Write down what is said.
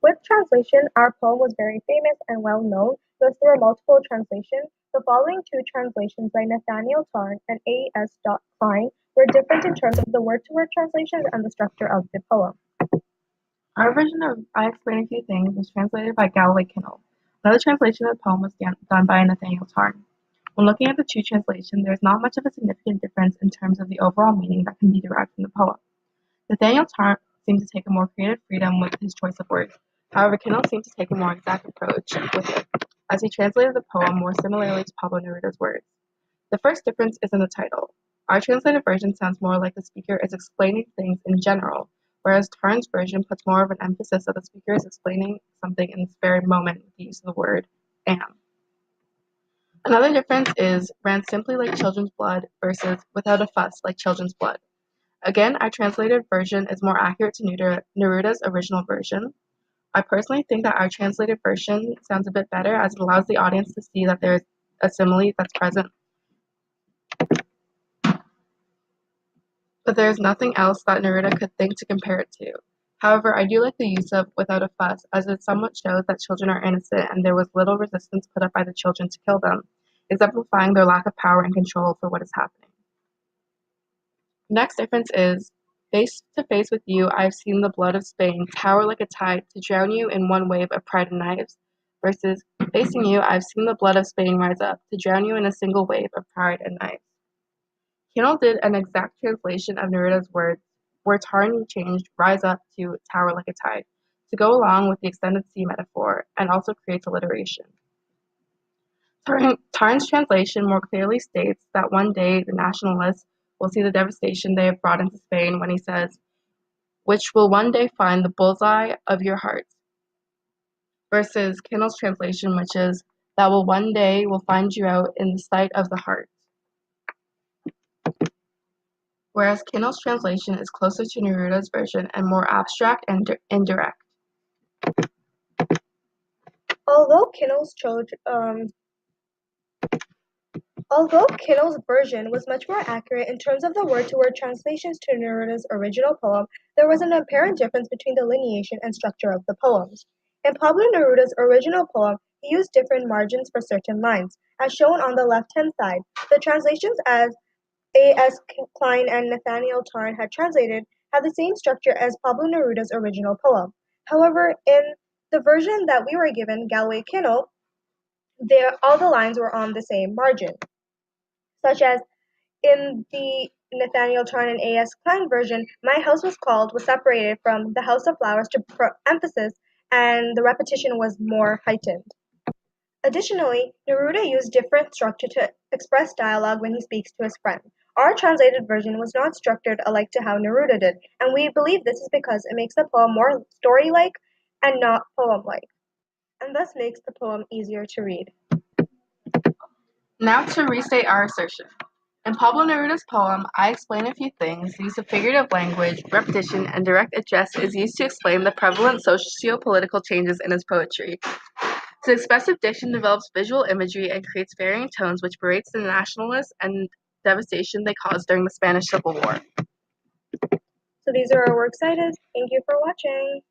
With translation, our poem was very famous and well known, thus there were multiple translations. The following two translations by Nathaniel Tarn and A.S. Klein were different in terms of the word-to-word translations and the structure of the poem. Our version of I Explain a Few Things was translated by Galloway Kinnell. Another translation of the poem was done by Nathaniel Tarn. When looking at the two translations, there is not much of a significant difference in terms of the overall meaning that can be derived from the poem. Nathaniel Tarn seemed to take a more creative freedom with his choice of words. However, Kinnell seemed to take a more exact approach with it, as he translated the poem more similarly to Pablo Neruda's words. The first difference is in the title. Our translated version sounds more like the speaker is explaining things in general, whereas Tarn's version puts more of an emphasis that the speaker is explaining something in this very moment with the use of the word am. Another difference is ran simply like children's blood versus without a fuss like children's blood. Again, our translated version is more accurate to Neruda's original version. I personally think that our translated version sounds a bit better as it allows the audience to see that there's a simile that's present, but there is nothing else that Neruda could think to compare it to. However, I do like the use of without a fuss, as it somewhat shows that children are innocent and there was little resistance put up by the children to kill them, exemplifying their lack of power and control for what is happening. The next difference is, face to face with you, I have seen the blood of Spain tower like a tide to drown you in one wave of pride and knives, versus facing you, I have seen the blood of Spain rise up to drown you in a single wave of pride and knives. Kinnell did an exact translation of Neruda's words, where Tarn changed rise up to tower like a tide, to go along with the extended sea metaphor, and also creates alliteration. Tarn's translation more clearly states that one day the nationalists will see the devastation they have brought into Spain when he says, which will one day find the bullseye of your hearts, versus Kinnell's translation, which is, that will one day will find you out in the sight of the heart. Whereas Kinnell's translation is closer to Neruda's version and more abstract and indirect. Although Kinnell's version was much more accurate in terms of the word-to-word translations to Neruda's original poem, there was an apparent difference between the delineation and structure of the poems. In Pablo Neruda's original poem, he used different margins for certain lines, as shown on the left-hand side. The translations as A.S. Klein and Nathaniel Tarn had translated had the same structure as Pablo Neruda's original poem. However, in the version that we were given, Galloway Kinnell, all the lines were on the same margin, such as in the Nathaniel Tarn and A.S. Klein version, my house was separated from the house of flowers to emphasis, and the repetition was more heightened. Additionally, Neruda used different structure to express dialogue when he speaks to his friend. Our translated version was not structured alike to how Neruda did, and we believe this is because it makes the poem more story-like and not poem-like, and thus makes the poem easier to read. Now to restate our assertion. In Pablo Neruda's poem, I Explain a Few Things, the use of figurative language, repetition, and direct address is used to explain the prevalent socio-political changes in his poetry. His expressive diction develops visual imagery and creates varying tones which berates the nationalists and devastation they caused during the Spanish Civil War. So these are our works cited. Thank you for watching.